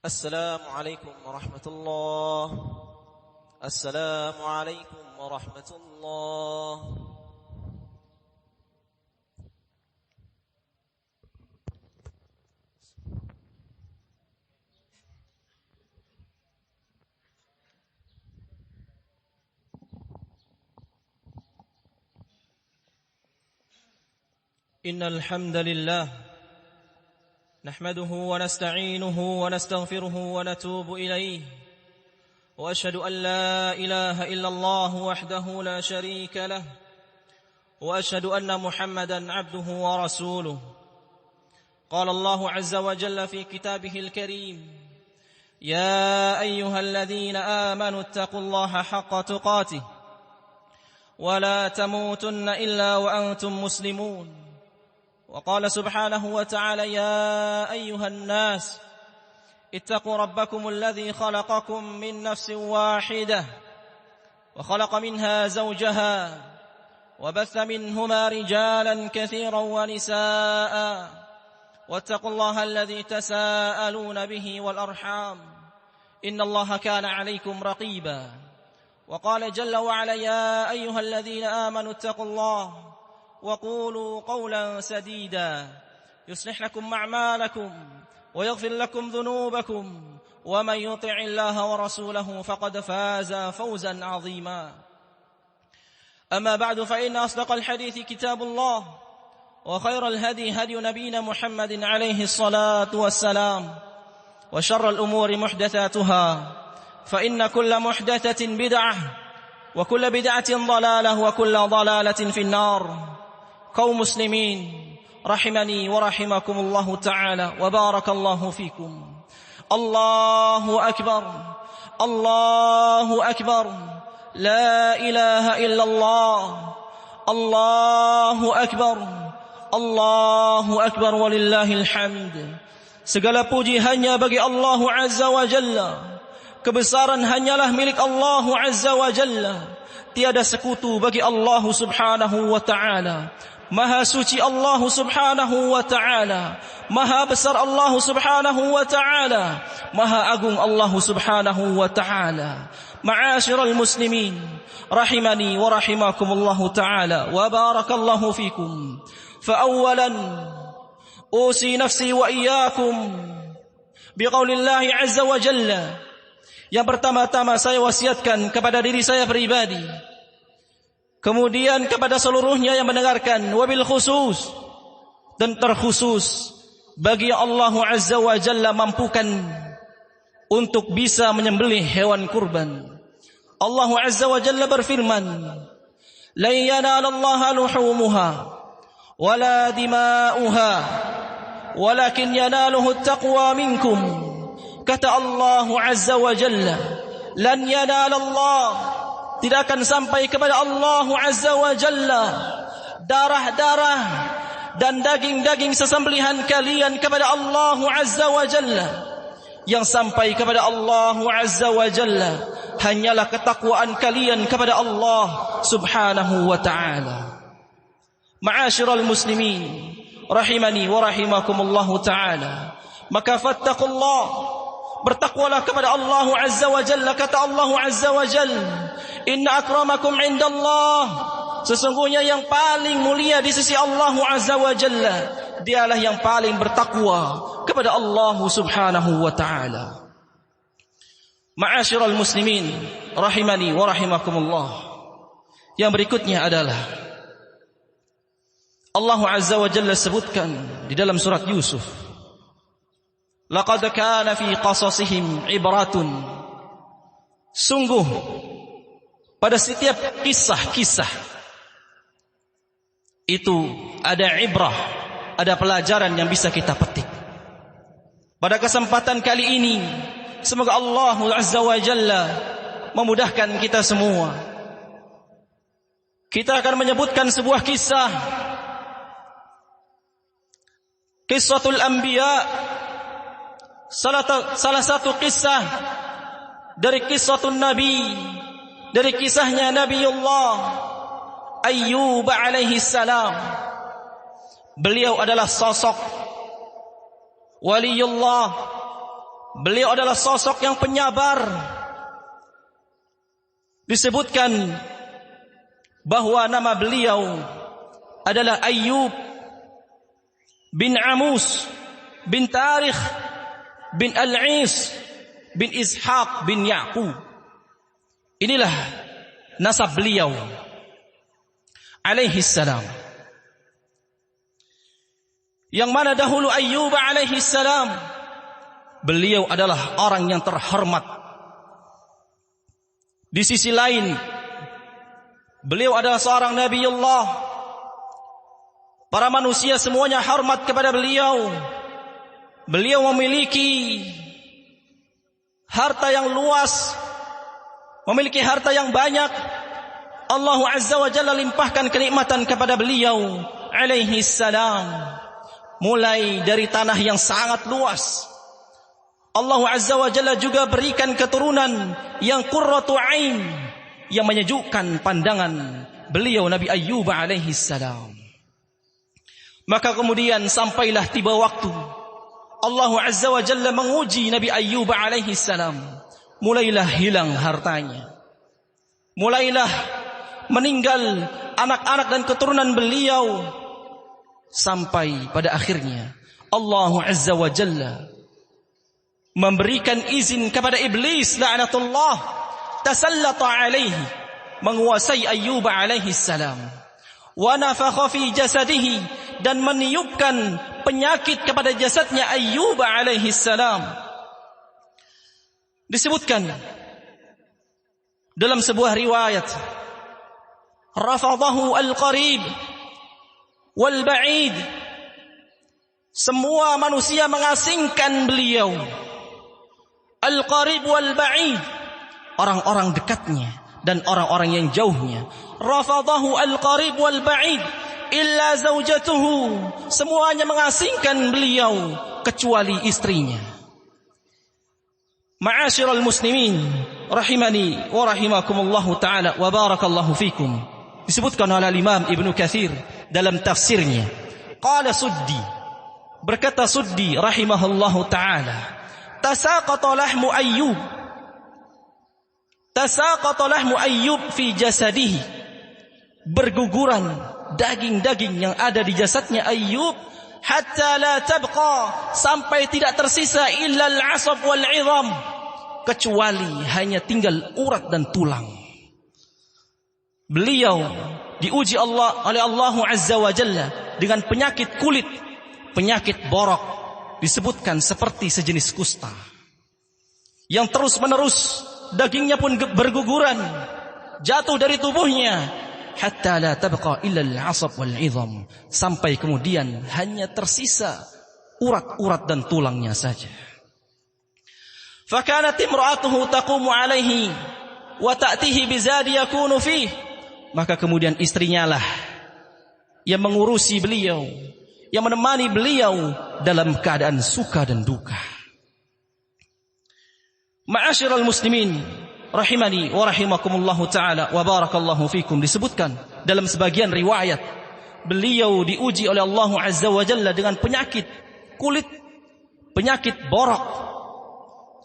السلام عليكم ورحمة الله. السلام عليكم ورحمة الله. إن الحمد لله نحمده ونستعينه ونستغفره ونتوب إليه، وأشهد أن لا إله إلا الله وحده لا شريك له، وأشهد أن محمدا عبده ورسوله. قال الله عز وجل في كتابه الكريم: يا أيها الذين آمنوا اتقوا الله حق تقاته ولا تموتن إلا وأنتم مسلمون. وقال سبحانه وتعالى: يا أيها الناس اتقوا ربكم الذي خلقكم من نفس واحدة وخلق منها زوجها وبث منهما رجالا كثيرا ونساء واتقوا الله الذي تساءلون به والأرحام إن الله كان عليكم رقيبا. وقال جل وعلا: يا أيها الذين آمنوا اتقوا الله وقولوا قولا سديدا يصلح لكم أعمالكم ويغفر لكم ذنوبكم ومن يطع الله ورسوله فقد فاز فوزا عظيما. أما بعد، فإن أصدق الحديث كتاب الله، وخير الهدي هدي نبينا محمد عليه الصلاة والسلام، وشر الأمور محدثاتها، فإن كل محدثة بدعة وكل بدعة ضلالة وكل ضلالة في النار. Kaum muslimin rahimani wa rahimakumullahu ta'ala wa barakallahu fikum. Allahu akbar, Allahu akbar, la ilaha illallah, Allahu akbar, Allahu akbar, walillahil hamd. Segala puji hanya bagi Allah Azza wa Jalla. Kebesaran hanyalah milik Allah Azza wa Jalla. Tiada sekutu bagi Allah Subhanahu wa ta'ala. Maha suci Allah Subhanahu wa ta'ala, maha besar Allah Subhanahu wa ta'ala, maha agung Allah Subhanahu wa ta'ala. Ma'asyiral muslimin rahimani wa rahimakumullahu ta'ala wa barakallahu fikum. Fa awwalan usi nafsi wa iyyakum biqaulillahi azza wa jalla. Yang pertama-tama saya wasiatkan kepada diri saya pribadi, kemudian kepada seluruhnya yang mendengarkan, wabil khusus dan terkhusus bagi Allah Azza wa Jalla mampukan untuk bisa menyembelih hewan kurban. Allah Azza wa Jalla berfirman: "La yanalallaha luhumuha wala dima'uha walakin yanaluhu at-taqwa minkum." Kata Allah Azza wa Jalla, lan yanalallah, tidak akan sampai kepada Allah Azza wa Jalla darah-darah dan daging-daging sesembelihan kalian kepada Allah Azza wa Jalla. Yang sampai kepada Allah Azza wa Jalla hanyalah ketakwaan kalian kepada Allah Subhanahu wa ta'ala. Ma'asyiral muslimin rahimani wa rahimakumullahu ta'ala. Maka fattaqullah, bertakwalah kepada Allah Azza wa Jalla. Kata Allah Azza wa Jalla, inna akramakum indallah, sesungguhnya yang paling mulia di sisi Allah Azza wa Jalla, dialah yang paling bertakwa kepada Allah Subhanahu wa ta'ala. Ma'asyiral muslimin rahimani wa rahimakumullah. Yang berikutnya adalah Allah Azza wa Jalla sebutkan di dalam surat Yusuf, laqad kana fi qasasihim ibratun, sungguh pada setiap kisah-kisah itu ada ibrah, ada pelajaran yang bisa kita petik. Pada kesempatan kali ini, semoga Allah Azza wa Jalla memudahkan kita semua. Kita akan menyebutkan sebuah kisah, Qissatul Anbiya, salah satu kisah dari Qissatun Nabi, dari kisahnya Nabiullah Ayyub alaihi salam. Beliau adalah sosok waliullah Beliau adalah sosok yang penyabar. Disebutkan bahwa nama beliau adalah Ayyub bin Amus bin Tarikh bin Al-Is bin Ishaq bin Ya'qub. Inilah nasab beliau alaihi salam. Yang mana dahulu Ayyub alaihi salam, beliau adalah orang yang terhormat. Di sisi lain, beliau adalah seorang Nabiullah. Para manusia semuanya hormat kepada beliau. Beliau memiliki harta yang luas, memiliki harta yang banyak. Allah Azza wa Jalla limpahkan kenikmatan kepada beliau alaihi salam. Mulai dari tanah yang sangat luas. Allah Azza wa Jalla juga berikan keturunan yang qurratu ain, yang menyejukkan pandangan beliau Nabi Ayyub alaihi salam. Maka kemudian sampailah tiba waktu Allah Azza wa Jalla menguji Nabi Ayyub alaihi salam. Mulailah hilang hartanya. Mulailah meninggal anak-anak dan keturunan beliau. Sampai pada akhirnya Allah Azza wa Jalla memberikan izin kepada iblis la'natullah tasallata alaihi, menguasai Ayyub alaihi salam. Wa nafakha fi jasadihi, dan meniupkan penyakit kepada jasadnya Ayyub alaihi salam. Disebutkan dalam sebuah riwayat, rafadahu al-qarib wal ba'id, semua manusia mengasingkan beliau. Al-qarib wal ba'id, orang-orang dekatnya dan orang-orang yang jauhnya. Rafadahu al-qarib wal ba'id illa zaujatuhu, semuanya mengasingkan beliau kecuali istrinya. Ma'asyiral muslimin rahimani wa rahimakumullahu taala wa barakallahu fikum. Disebutkan oleh Imam Ibnu Katsir dalam tafsirnya. Qala Suddi, berkata Suddi rahimahullahu taala, tasaqata lahmu Ayyub, tasaqata lahmu Ayyub fi jasadihi, berguguran daging-daging yang ada di jasadnya Ayyub, hatta la tabqa, sampai tidak tersisa illa al-'asab wal 'idham, kecuali hanya tinggal urat dan tulang. Beliau diuji oleh Allah Azza wa Jalla dengan penyakit kulit, penyakit borok, disebutkan seperti sejenis kusta yang terus menerus, dagingnya pun berguguran jatuh dari tubuhnya, hatta la tabqa illa al-'asab wal 'idham, sampai kemudian hanya tersisa urat-urat dan tulangnya saja. Fakanat imra'atuhu taqumu alaihi wa ta'tihi bizadi yakunu fihi, maka kemudian istrinya lah yang mengurusi beliau, yang menemani beliau dalam keadaan suka dan duka. Ma'asyiral muslimin rahimani wa rahimakumullahu taala wa barakallahu fikum. Disebutkan dalam sebagian riwayat, beliau diuji oleh Allah Azza wa Jalla dengan penyakit kulit, penyakit borok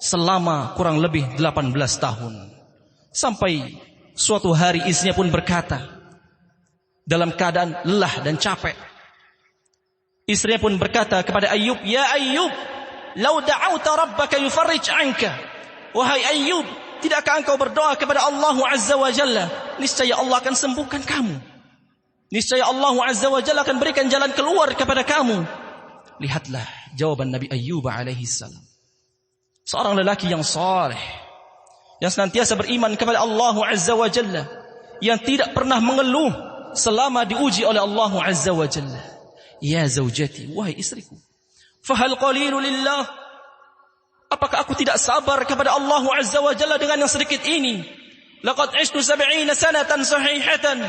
selama kurang lebih 18 tahun. Sampai suatu hari istrinya pun berkata dalam keadaan lelah dan capek. Istrinya pun berkata kepada Ayyub, "Ya Ayyub, law da'awta rabbaka yufarrij 'anka." Wahai Ayyub, tidakkah engkau berdoa kepada Allah Azza wa Jalla, niscaya Allah akan sembuhkan kamu. Niscaya Allah Azza wa Jalla akan berikan jalan keluar kepada kamu. Lihatlah jawaban Nabi Ayyub alaihi salam. Seorang lelaki yang saleh, yang senantiasa beriman kepada Allah Azza wa Jalla, yang tidak pernah mengeluh selama diuji oleh Allah Azza wa Jalla. Ya zaujati, wahai istriku, fahal qalilu lillah, apakah aku tidak sabar kepada Allah Azza wa Jalla dengan yang sedikit ini? Laqad 'ishtu 70 sanatan sahihatan,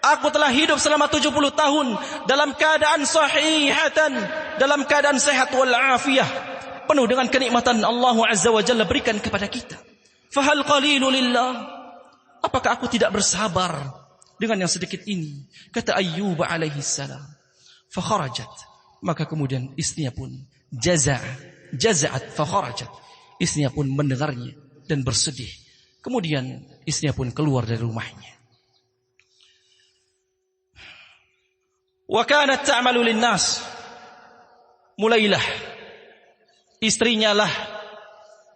aku telah hidup selama 70 tahun dalam keadaan sahihatan, dalam keadaan sehat wal afiyah, penuh dengan kenikmatan Allah Azza wa Jalla berikan kepada kita. Fahal qalilu lillah, apakah aku tidak bersabar dengan yang sedikit ini? Kata Ayyub alaihi salam. Fakharajat, maka kemudian istrinya pun jaza, jaza'at fa kharajat. Istrinya pun mendengarnya dan bersedih. Kemudian istrinya pun keluar dari rumahnya. Wa kanat ta'malu lin-nas. Mulailah istrinya lah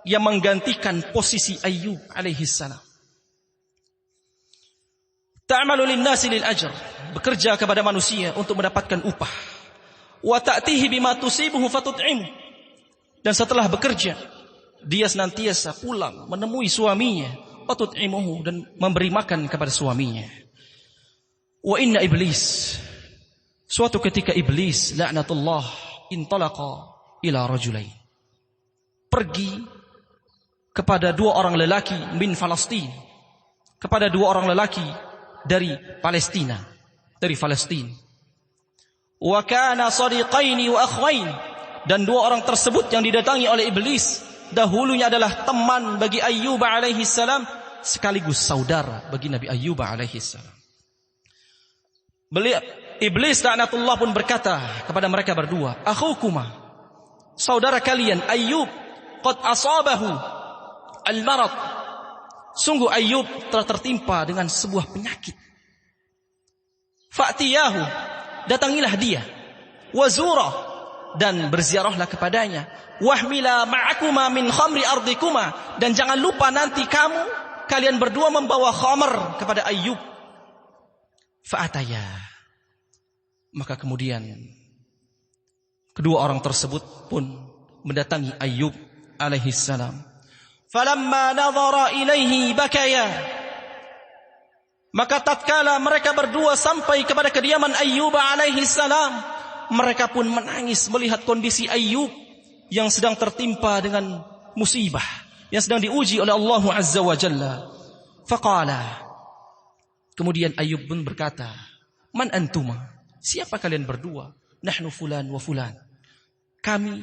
yang menggantikan posisi Ayyub alaihi salam. Ta'malu lin-nasi lil ajr, bekerja kepada manusia untuk mendapatkan upah. Wa ta'tihi bima tusibuhu fatut'im. Dan setelah bekerja, dia senantiasa pulang menemui suaminya, fatut'imuhu, dan memberi makan kepada suaminya. Wa inna iblis, suatu ketika iblis laknatullah intalaqa ila rajulain, pergi kepada dua orang lelaki min Falastin, kepada dua orang lelaki dari Palestina, dari Palestina. Wa kana sadiqaini wa akhwain, dan dua orang tersebut yang didatangi oleh iblis dahulunya adalah teman bagi Ayyub alaihi salam sekaligus saudara bagi Nabi Ayyub alaihi salam. Iblis laknatullah pun berkata kepada mereka berdua, akhukuma, saudara kalian Ayyub, qad asabahu al-marad, sungguh Ayyub telah tertimpa dengan sebuah penyakit. Fa'tiyahu, datangilah dia. Wazura, dan berziarahlah kepadanya. Wahmila ma'akuma min khamri ardikuma, dan jangan lupa nanti kalian berdua membawa khamr kepada Ayyub. Fa'ataya, maka kemudian kedua orang tersebut pun mendatangi Ayyub alaihi salam. Falamma nadhara ilaihi bakaya, maka tatkala mereka berdua sampai kepada kediaman Ayyub alaihi salam, mereka pun menangis melihat kondisi Ayyub yang sedang tertimpa dengan musibah, yang sedang diuji oleh Allah Azza wa Jalla. Faqala, kemudian Ayyub pun berkata, man antuma, siapa kalian berdua? Nahnu fulan wa fulan, kami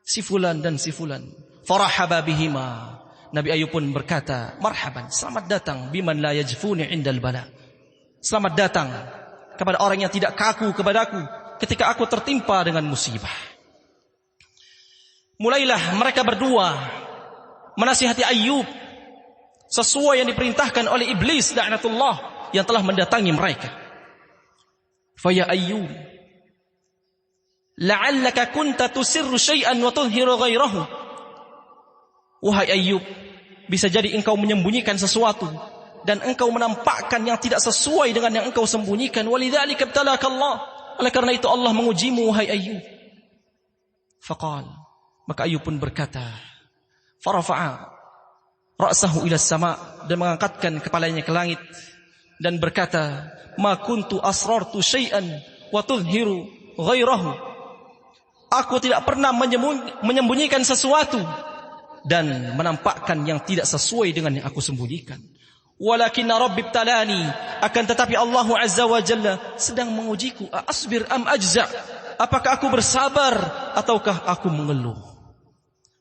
si fulan dan si fulan. Farahaba bihima, Nabi Ayyub pun berkata, marhaban, selamat datang, biman la yajfuni indal bala, selamat datang kepada orang yang tidak kaku kepadaku ketika aku tertimpa dengan musibah. Mulailah mereka berdua menasihati Ayyub sesuai yang diperintahkan oleh iblis laknatullah yang telah mendatangi mereka. Faya Ayyub, la'allaka kunta tusirru syai'an wa tudhiru ghairahu. Wahai Ayyub, bisa jadi engkau menyembunyikan sesuatu dan engkau menampakkan yang tidak sesuai dengan yang engkau sembunyikan. Walidzalika ibtalaka Allah, oleh karena itu Allah mengujimu wahai Ayyub. Faqal, maka Ayyub pun berkata, farafa'a ra'sahu ila sama, dan mengangkatkan kepalanya ke langit dan berkata, ma kuntu asrartu syai'an wa tudhiru ghairahu. Aku tidak pernah menyembunyikan sesuatu dan menampakkan yang tidak sesuai dengan yang aku sembunyikan. Walakinna rabbi ibtalani, akan tetapi Allah Azza wa Jalla sedang mengujiku. Asbir am ajza, apakah aku bersabar ataukah aku mengeluh?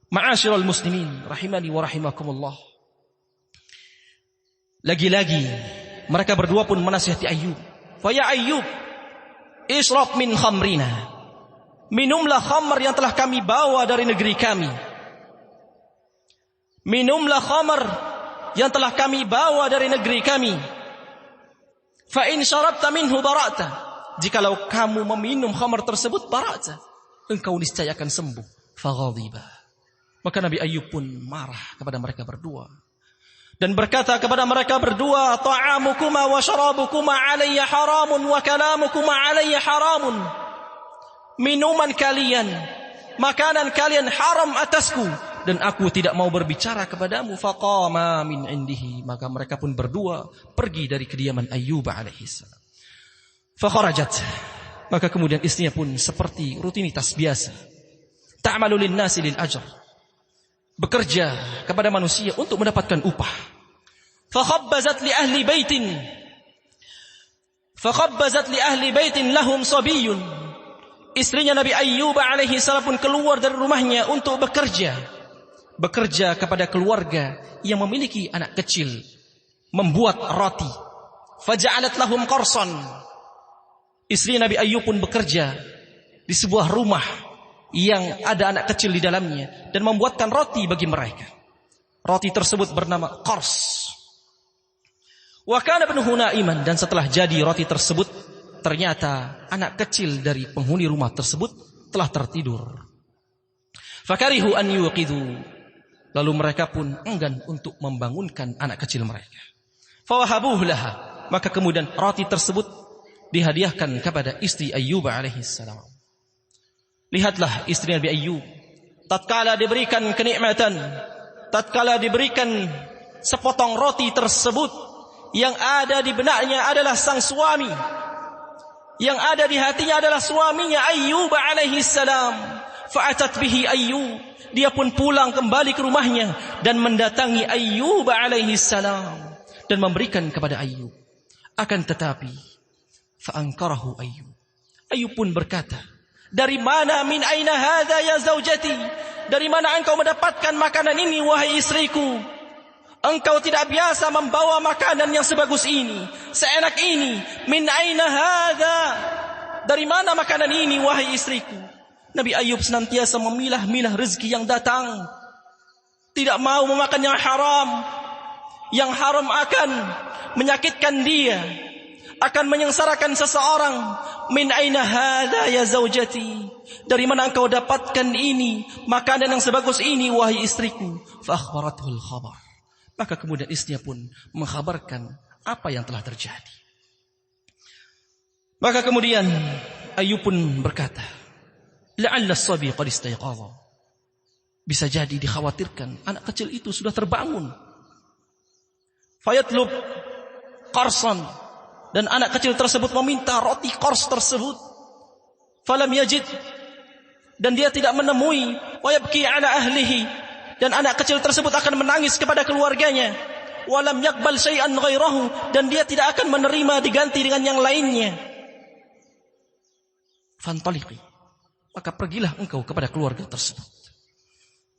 Ma'asyiral muslimin rahimani wa rahimakumullah. Lagi-lagi mereka berdua pun menasihati Ayyub. Fa ya Ayyub, ishrab min khamrina, minumlah khamr yang telah kami bawa dari negeri kami. Minumlah khamr yang telah kami bawa dari negeri kami. Fa in syarabta minhu bara'ta, jikalau kamu meminum khamr tersebut, bara'ta, engkau niscaya akan sembuh. Fa ghadiba, maka Nabi Ayyub pun marah kepada mereka berdua dan berkata kepada mereka berdua, ta'amukuma wa syarabukuma alayya haramun wa kalamukuma alayya haramun. Minuman kalian, makanan kalian haram atasku, dan aku tidak mau berbicara kepadamu. Faqama min indihi, maka mereka pun berdua pergi dari kediaman Ayyub alaihi salam. Fakharajat, maka kemudian istrinya pun seperti rutinitas biasa, ta'malu lin-nasi lil ajr, bekerja kepada manusia untuk mendapatkan upah. Fakhabbazat li ahli baitin lahum sabiyyun, istrinya Nabi Ayyub alaihi salam pun keluar dari rumahnya untuk bekerja kepada keluarga yang memiliki anak kecil, membuat roti. Faja'alat lahum qarsan, istri Nabi Ayyub pun bekerja di sebuah rumah yang ada anak kecil di dalamnya dan membuatkan roti bagi mereka. Roti tersebut bernama qars. Wa kana ibnuhu na'iman, dan setelah jadi roti tersebut ternyata anak kecil dari penghuni rumah tersebut telah tertidur. Fakarihu an yuqidu, lalu mereka pun enggan untuk membangunkan anak kecil mereka. Fawahabuhu laha, maka kemudian roti tersebut dihadiahkan kepada istri Ayyub alaihi salam. Lihatlah istri Nabi Ayyub, tatkala diberikan kenikmatan, tatkala diberikan sepotong roti tersebut, yang ada di benaknya adalah sang suami, yang ada di hatinya adalah suaminya Ayyub alaihi salam. Fa'atat bihi Ayyub, dia pun pulang kembali ke rumahnya dan mendatangi Ayyub alaihi salam dan memberikan kepada Ayyub. Akan tetapi fa'ankarahu Ayyub, Ayyub pun berkata, dari mana, min aina hadha ya zaujati, dari mana engkau mendapatkan makanan ini wahai istriku? Engkau tidak biasa membawa makanan yang sebagus ini, seenak ini. Min aina hadha, dari mana makanan ini wahai istriku? Nabi Ayyub senantiasa memilah-milah rezeki yang datang, tidak mau memakan yang haram. Yang haram akan menyakitkan dia, akan menyengsarakan seseorang. Min aina hadha ya zaujati, dari mana engkau dapatkan ini, makanan yang sebagus ini wahai istriku? Fa akhbarathul khabar, maka kemudian istrinya pun mengkhabarkan apa yang telah terjadi. Maka kemudian Ayyub pun berkata, la'alla as-sabi qad istayqadha, bisa jadi dikhawatirkan anak kecil itu sudah terbangun. Fayatlub qarsan, dan anak kecil tersebut meminta roti qars tersebut. Falam yajid, dan dia tidak menemui. Wa yabki ala ahlihi, dan anak kecil tersebut akan menangis kepada keluarganya. Walam yaqbal syai'an ghairahu, dan dia tidak akan menerima diganti dengan yang lainnya. Fantaliqi, maka pergilah engkau kepada keluarga tersebut.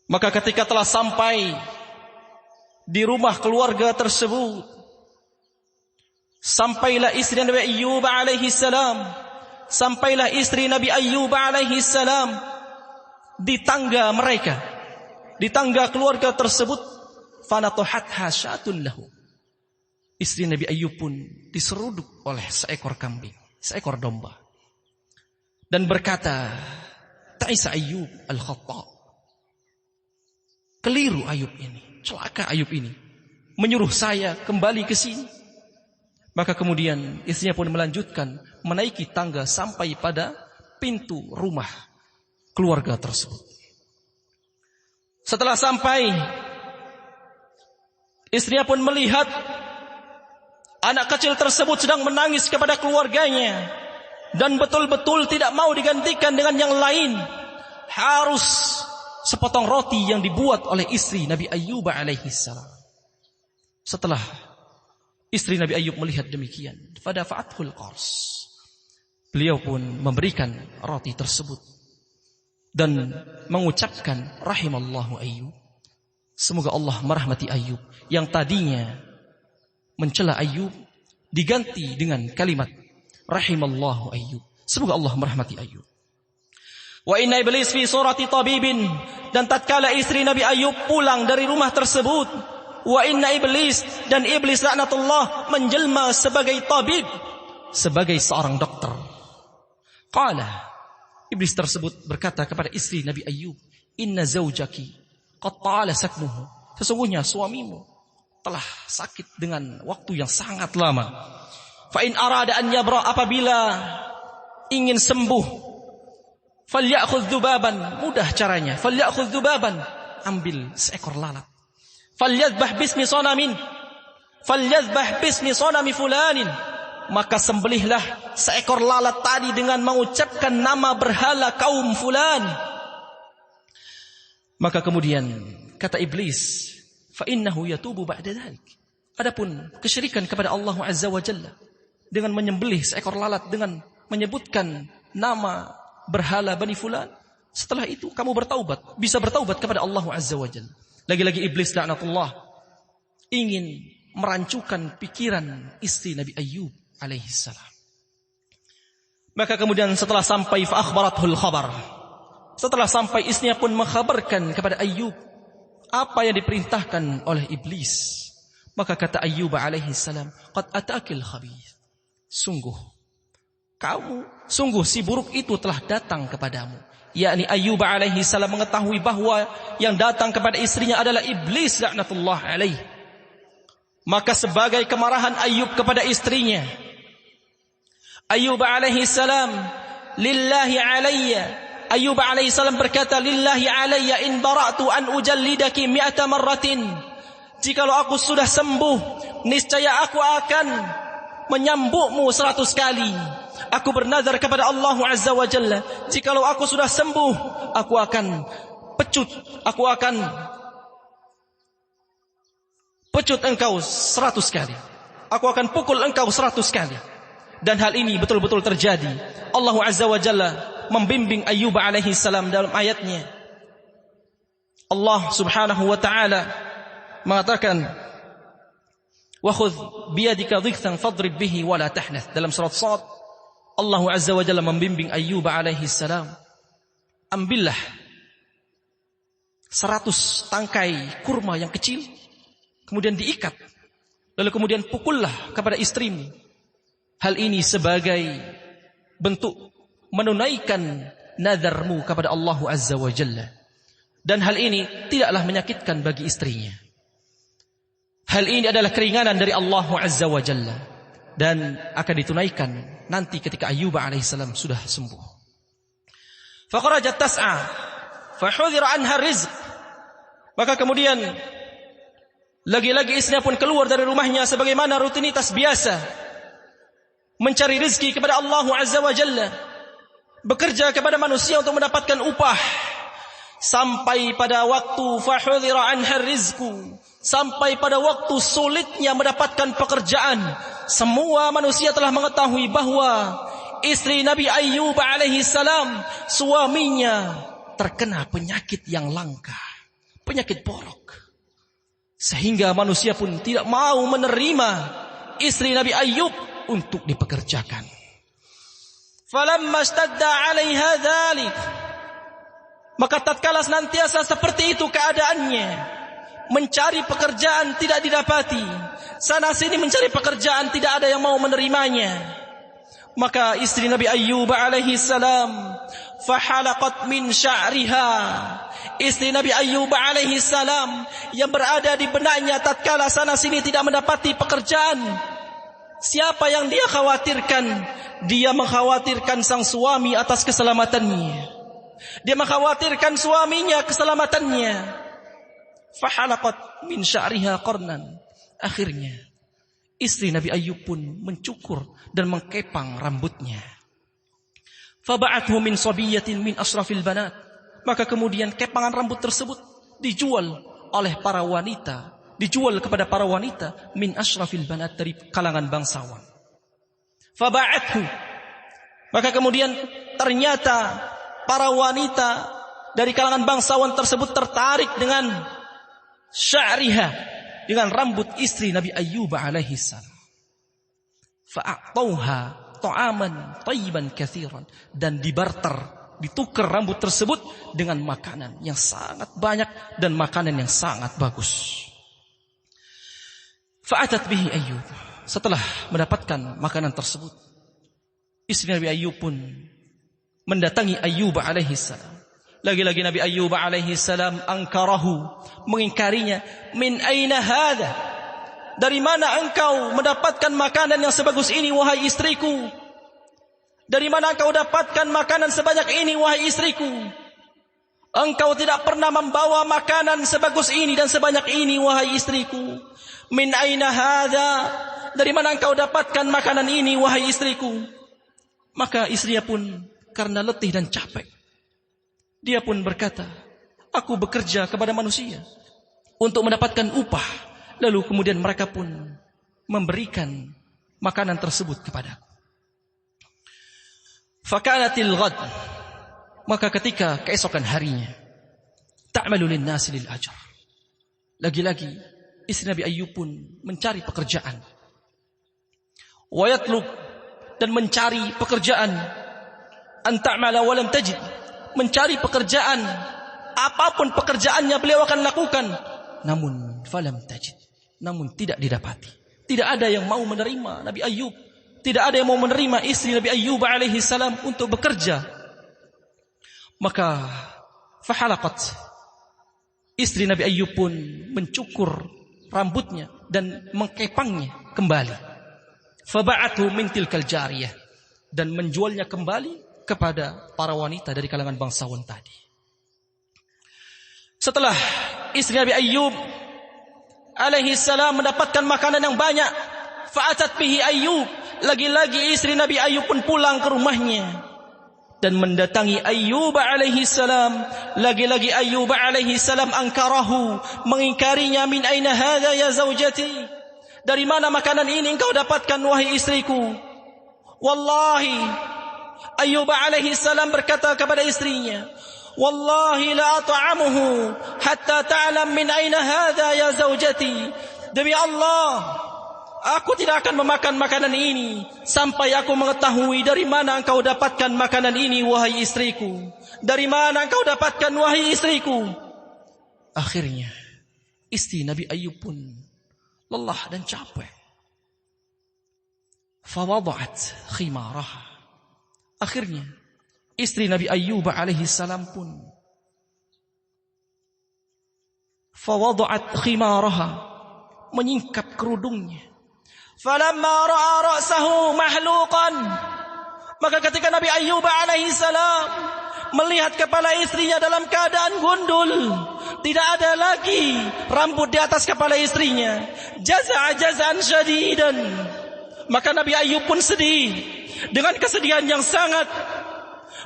Maka ketika telah sampai di rumah keluarga tersebut, sampailah istri Nabi Ayyub alaihi salam, sampailah istri Nabi Ayyub alaihi salam di tangga mereka, di tangga keluarga tersebut. Fanatuhatha syatun lahu, istri Nabi Ayyub pun diseruduk oleh seekor kambing, seekor domba, dan berkata, ta'isa Ayyub al-khata', keliru Ayyub ini, celaka Ayyub ini, menyuruh saya kembali ke sini. Maka kemudian istrinya pun melanjutkan menaiki tangga sampai pada pintu rumah keluarga tersebut. Setelah sampai, istrinya pun melihat anak kecil tersebut sedang menangis kepada keluarganya, dan betul-betul tidak mau digantikan dengan yang lain. Harus sepotong roti yang dibuat oleh istri Nabi Ayyub alaihi salam. Setelah istri Nabi Ayyub melihat demikian, fadafa'athul qars, beliau pun memberikan roti tersebut dan mengucapkan rahimallahu Ayyub, semoga Allah merahmati Ayyub. Yang tadinya mencela Ayyub diganti dengan kalimat rahimallahu Ayyub, semoga Allah merahmati Ayyub. Wa inna iblis fi surati tabibin, dan tatkala istri Nabi Ayyub pulang dari rumah tersebut, wa inna iblis, dan iblis laknatullah menjelma sebagai tabib, sebagai seorang dokter. Qala, iblis tersebut berkata kepada istri Nabi Ayyub, inna zawjaki qad ta'ala sakmuhu, sesungguhnya suamimu telah sakit dengan waktu yang sangat lama. Fa in arada an yabra, apabila ingin sembuh, falyakhudh dhubaban, mudah caranya, falyakhudh dhubaban, ambil seekor lalat. Falyadhbah bismi sanamin, falyadhbah bismi sanami fulanin, maka sembelihlah seekor lalat tadi dengan mengucapkan nama berhala kaum fulan. Maka kemudian kata iblis, fa innahu yatubu ba'da dzalik, adapun kesyirikan kepada Allah Azza wa Jalla dengan menyembelih seekor lalat dengan menyebutkan nama berhala Bani Fulan, setelah itu kamu bertaubat, bisa bertaubat kepada Allah Azza wa Jalla. Lagi-lagi iblis laknatullah ingin merancukan pikiran istri Nabi Ayyub alaihi salam. Maka kemudian setelah sampai fa akhbarathul khabar, Setelah sampai, istrinya pun mengkhabarkan kepada Ayyub apa yang diperintahkan oleh iblis. Maka kata Ayyub alaihi salam, "Qad atakil khabith." Sungguh si buruk itu telah datang kepadamu. Yakni Ayyub alaihi salam mengetahui bahwa yang datang kepada istrinya adalah iblis laknatullah alaih. Maka sebagai kemarahan Ayyub kepada istrinya, Ayyub alaihi salam, "Lillahi alayya." Ayyub alaihi salam berkata, "Lillahi alayya in bara'tu an ujallidaki mi'ata marratin." Jikalau aku sudah sembuh, niscaya aku akan menyambukmu 100 kali. Aku bernazar kepada Allah Azza wa Jalla, jikalau aku sudah sembuh, aku akan pecut engkau 100 kali. Aku akan pukul engkau 100 kali. Dan hal ini betul-betul terjadi. Allah Azza wa Jalla membimbing Ayyub alaihi salam dalam ayatnya. Allah subhanahu wa ta'ala mengatakan, "Wa khudh biyadika dhiqtan fadrib bihi wa la tahnath." Dalam surat Shad, Allah Azza wa Jalla membimbing Ayyub alaihi salam, ambillah 100 tangkai kurma yang kecil, kemudian diikat, lalu kemudian pukullah kepada istrimu. Hal ini sebagai bentuk menunaikan nadarmu kepada Allah Azza wa Jalla. Dan hal ini tidaklah menyakitkan bagi istrinya. Hal ini adalah keringanan dari Allah Azza wa Jalla, dan akan ditunaikan nanti ketika Ayyub alaihissalam sudah sembuh. Faqarajat tas'a fahudhira anha rizq. Maka kemudian lagi-lagi istrinya pun keluar dari rumahnya sebagaimana rutinitas biasa, mencari rezeki kepada Allah Azza wa Jalla, bekerja kepada manusia untuk mendapatkan upah. Sampai pada waktu fahudhira anha rizqu, sampai pada waktu sulitnya mendapatkan pekerjaan, semua manusia telah mengetahui bahwa istri Nabi Ayyub alaihi salam, suaminya terkena penyakit yang langka, penyakit borok, sehingga manusia pun tidak mau menerima istri Nabi Ayyub untuk dipekerjakan. Falamma ishtadda 'alaiha dzalik, maka tatkala senantiasa seperti itu keadaannya, mencari pekerjaan tidak didapati, sana sini mencari pekerjaan tidak ada yang mau menerimanya, maka istri Nabi Ayyub alaihi salam fahalaqat min sya'riha, istri Nabi Ayyub alaihi salam yang berada di benaknya tatkala sana sini tidak mendapati pekerjaan, siapa yang dia khawatirkan? Dia mengkhawatirkan sang suami atas keselamatannya. Dia mengkhawatirkan suaminya keselamatannya. Fahalaqat min sya'riha qarnan. Akhirnya istri Nabi Ayyub pun mencukur dan mengkepang rambutnya. Faba'athu min sabiyatin min asrafil banat. Maka kemudian kepangan rambut tersebut dijual oleh para wanita, dijual kepada para wanita min asrafil banat, dari kalangan bangsawan. Faba'athu, maka kemudian ternyata para wanita dari kalangan bangsawan tersebut tertarik dengan sya'riha, dengan rambut istri Nabi Ayyub alaihi salam. Fa'atauha ta'aman tayyiban katsiran, dan dibarter, ditukar rambut tersebut dengan makanan yang sangat banyak dan makanan yang sangat bagus. Fa'atat bihi Ayyub, setelah mendapatkan makanan tersebut, istri Nabi Ayyub pun mendatangi Ayyub alaihi salam. Lagi-lagi Nabi Ayyub alaihi salam angkarahu, mengingkarinya. Min aina hadha, dari mana engkau mendapatkan makanan yang sebagus ini wahai istriku? Dari mana engkau dapatkan makanan sebanyak ini wahai istriku? Engkau tidak pernah membawa makanan sebagus ini dan sebanyak ini wahai istriku. Min aina hadha, dari mana engkau dapatkan makanan ini wahai istriku? Maka istrinya pun karena letih dan capek, dia pun berkata, aku bekerja kepada manusia untuk mendapatkan upah, lalu kemudian mereka pun memberikan makanan tersebut kepadaku. Fakanatil ghad, maka ketika keesokan harinya, ta'malu lin-nasi lil ajr, lagi-lagi istri Nabi Ayyub pun mencari pekerjaan, wa yatlub, dan mencari pekerjaan, an ta'mala wa lam tajid, mencari pekerjaan. Apapun pekerjaannya beliau akan lakukan. Namun falam tajid, namun tidak didapati. Tidak ada yang mau menerima Nabi Ayyub. Tidak ada yang mau menerima istri Nabi Ayyub alaihi salam untuk bekerja. Maka fahalaqat, istri Nabi Ayyub pun mencukur rambutnya dan mengkepangnya kembali. Faba'athu min tilkal jariyah, dan menjualnya kembali kepada para wanita dari kalangan bangsawan tadi. Setelah istri Nabi Ayyub alaihi salam mendapatkan makanan yang banyak, fa'atat bihi Ayyub, lagi-lagi istri Nabi Ayyub pun pulang ke rumahnya dan mendatangi Ayyub alaihi salam. Lagi-lagi Ayyub alaihi salam angkarahu, mengingkarinya. Min aina hadha ya zaujati, dari mana makanan ini engkau dapatkan wahai istriku? Wallahi, Ayyub alaihi salam berkata kepada istrinya, wallahi la at'amuhu hatta ta'lam min aina hadha ya zaujati. Demi Allah, aku tidak akan memakan makanan ini sampai aku mengetahui dari mana engkau dapatkan makanan ini wahai istriku. Dari mana engkau dapatkan wahai istriku? Akhirnya istri Nabi Ayyub pun lelah dan capek. Fawada'at khimaraha. Akhirnya istri Nabi Ayyub alaihi salam pun fawada'at khimaraha, menyingkap kerudungnya. Falamma ra'a ra'sahu mahluqan, maka ketika Nabi Ayyub alaihi salam melihat kepala istrinya dalam keadaan gundul, tidak ada lagi rambut di atas kepala istrinya, jaza'a jaza'an syadidan, maka Nabi Ayyub pun sedih dengan kesedihan yang sangat.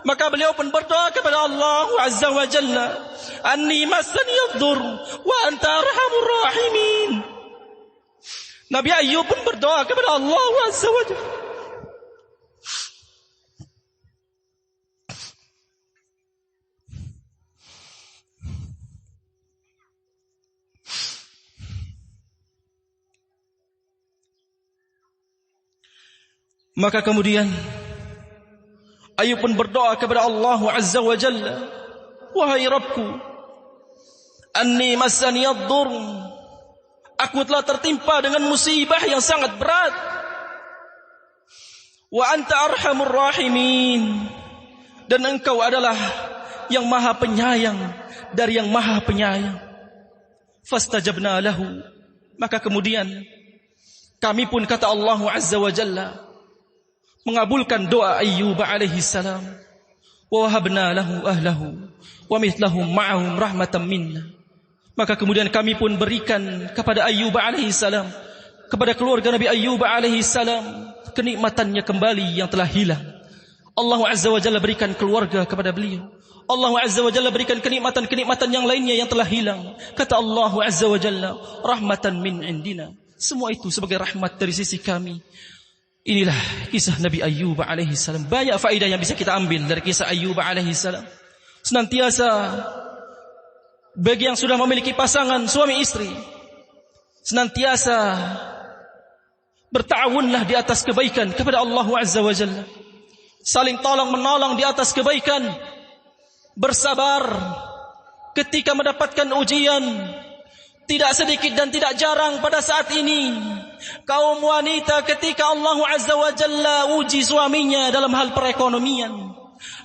Maka beliau pun berdoa kepada Allah Azza wa Jalla, anni massani ad-dur wa anta arhamur rahimin. Nabi Ayyub pun berdoa kepada Allah Azza wa Jalla, maka kemudian Ayyub pun berdoa kepada Allah Azza wa Jalla, wahai Rabbku, anni massani ad-dur, aku telah tertimpa dengan musibah yang sangat berat. Wa anta arhamur rahimin, dan engkau adalah yang maha penyayang dari yang maha penyayang. Fastajabna lahu, maka kemudian kami pun, kata Allah Azza wa Jalla, mengabulkan doa Ayyub alaihi salam. Wa wahabna lahu ahlahu wa mithlahum ma'ahum rahmatan minna, maka kemudian kami pun berikan kepada Ayyub alaihi salam, kepada keluarga Nabi Ayyub alaihi salam, kenikmatannya kembali yang telah hilang. Allah Azza wa Jalla berikan keluarga kepada beliau. Allah Azza wa Jalla berikan kenikmatan-kenikmatan yang lainnya yang telah hilang. Kata Allah Azza wa Jalla, rahmatan min indina, semua itu sebagai rahmat dari sisi kami. Inilah kisah Nabi Ayyub alaihi salam. Banyak faedah yang bisa kita ambil dari kisah Ayyub alaihi salam. Senantiasa bagi yang sudah memiliki pasangan suami istri, senantiasa berta'awunlah di atas kebaikan kepada Allah Azza wa Jalla. Saling tolong menolong di atas kebaikan. Bersabar ketika mendapatkan ujian. Tidak sedikit dan tidak jarang pada saat ini kaum wanita ketika Allah Azza wa Jalla uji suaminya dalam hal perekonomian,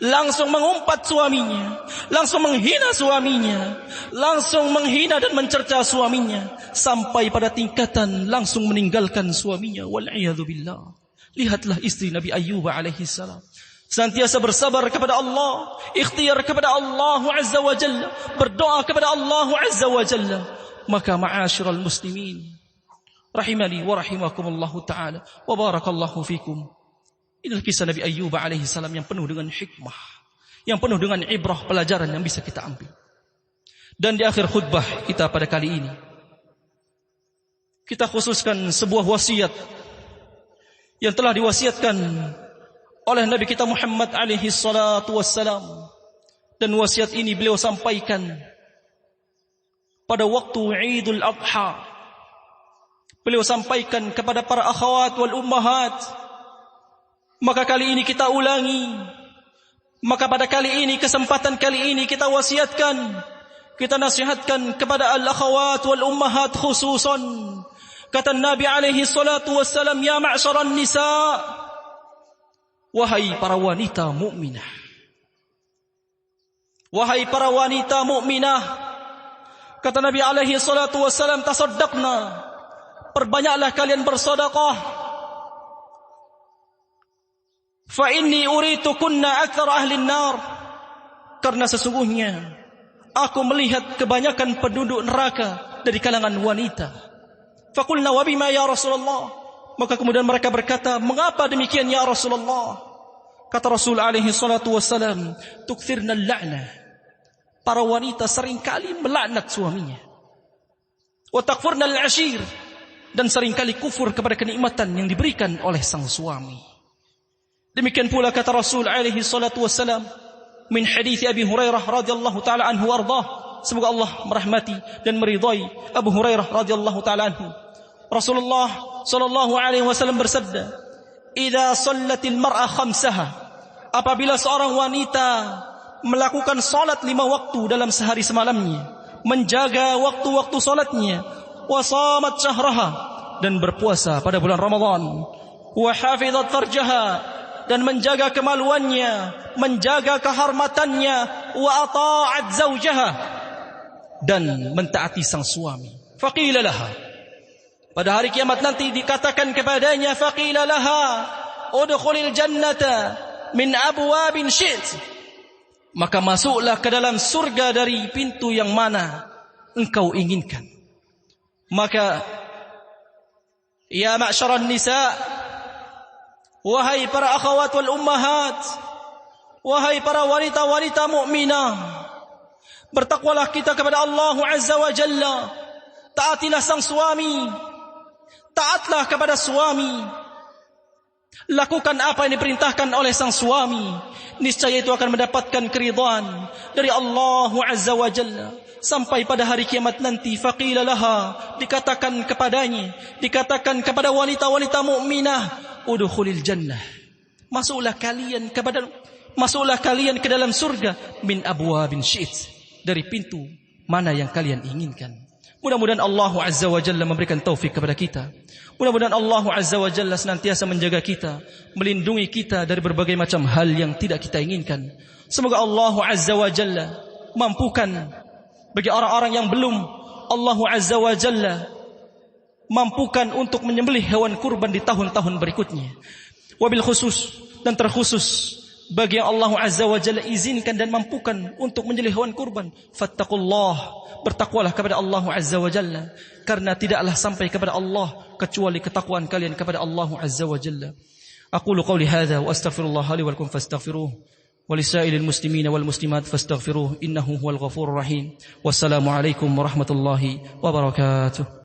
langsung mengumpat suaminya, langsung menghina suaminya, langsung menghina dan mencerca suaminya, sampai pada tingkatan langsung meninggalkan suaminya. Wal'iyadzubillah. Lihatlah istri Nabi Ayyub alaihi salam, senantiasa bersabar kepada Allah, ikhtiar kepada Allah Azza wa Jalla, berdoa kepada Allah Azza wa Jalla. Maka ma'asyiral muslimin rahimani wa rahimakumullahu ta'ala wa barakallahu fikum, inilah kisah Nabi Ayyub alaihi salam yang penuh dengan hikmah, yang penuh dengan ibrah, pelajaran yang bisa kita ambil. Dan di akhir khutbah kita pada kali ini, kita khususkan sebuah wasiat yang telah diwasiatkan oleh Nabi kita Muhammad alaihi salatu wassalam. Dan wasiat ini beliau sampaikan pada waktu Idul Adha. Beliau sampaikan kepada para akhwat wal ummahat. Maka kali ini kita ulangi Maka pada kali ini, kesempatan kali ini kita wasiatkan, kita nasihatkan kepada al-akhawat wal ummahat khususan. Kata Nabi alaihi salatu wassalam, ya ma'syaran nisa, wahai para wanita mukminah, wahai para wanita mukminah, kata Nabi alaihi salatu wassalam, tasaddaqna, perbanyaklah kalian bersedekah. Fa inni uritu kunna akthar ahli an-nar, karena sesungguhnya aku melihat kebanyakan penduduk neraka dari kalangan wanita. Faqulna wa bima ya Rasulullah, maka kemudian mereka berkata, mengapa demikian ya Rasulullah? Kata Rasul alaihi salatu wassalam, tukthirna al-la'nah, para wanita seringkali melaknat suaminya. Wa takfurna al-ashir, dan seringkali kufur kepada kenikmatan yang diberikan oleh sang suami. Demikian pula kata Rasul alaihi salatu wassalam min hadits Abi Hurairah radhiyallahu taala anhu warḍah, semoga Allah merahmati dan meridai Abu Hurairah radhiyallahu taala anhu. Rasulullah sallallahu alaihi wasallam bersabda, "Idza shallatil mar'a khamsaha", apabila seorang wanita melakukan salat 5 waktu dalam sehari semalamnya, menjaga waktu-waktu salatnya, wa shamat syahraha, dan berpuasa pada bulan Ramadan, wa hafizat farjaha, dan menjaga kemaluannya, menjaga kehormatannya, wa ata'at zawjaha, dan mentaati sang suami. Faqila laha, pada hari kiamat nanti dikatakan kepadanya, faqila laha udkhulil jannata min abwabin syi't, maka masuklah ke dalam surga dari pintu yang mana engkau inginkan. Maka ya ma'syaran nisa, wahai para akhwat wal ummahat, wahai para wanita-wanita mukminah, bertakwalah kita kepada Allah Azza wa Jalla. Taatilah sang suami, taatlah kepada suami, lakukan apa yang diperintahkan oleh sang suami, niscaya itu akan mendapatkan keridhaan dari Allah Azza wa Jalla. Sampai pada hari kiamat nanti, faqila laha, dikatakan kepadanya, dikatakan kepada wanita-wanita mukminah, udkhulil jannah, masuklah kalian ke dalam surga, min abwabin syi't, dari pintu mana yang kalian inginkan. Mudah-mudahan Allah Azza wa Jalla memberikan taufik kepada kita. Mudah-mudahan Allah Azza wa Jalla senantiasa menjaga kita, melindungi kita dari berbagai macam hal yang tidak kita inginkan. Semoga Allah Azza wa Jalla mampukan bagi orang-orang yang belum, Allah Azza wa Jalla mampukan untuk menyembelih hewan kurban di tahun-tahun berikutnya. Wabil khusus dan terkhusus bagi yang Allah Azza wa Jalla izinkan dan mampukan untuk menyembelih hewan kurban, fattaqullah, bertakwalah kepada Allah Azza wa Jalla, karena tidaklah sampai kepada Allah kecuali ketakwaan kalian kepada Allah Azza wa Jalla. Aqulu qawli hadza wa astaghfirullah li wa lakum fastaghfiruh, wa lisairil muslimin wal muslimat fastaghfiruh, innahu huwal ghafurur rahim. Wassalamu alaikum warahmatullahi wabarakatuh.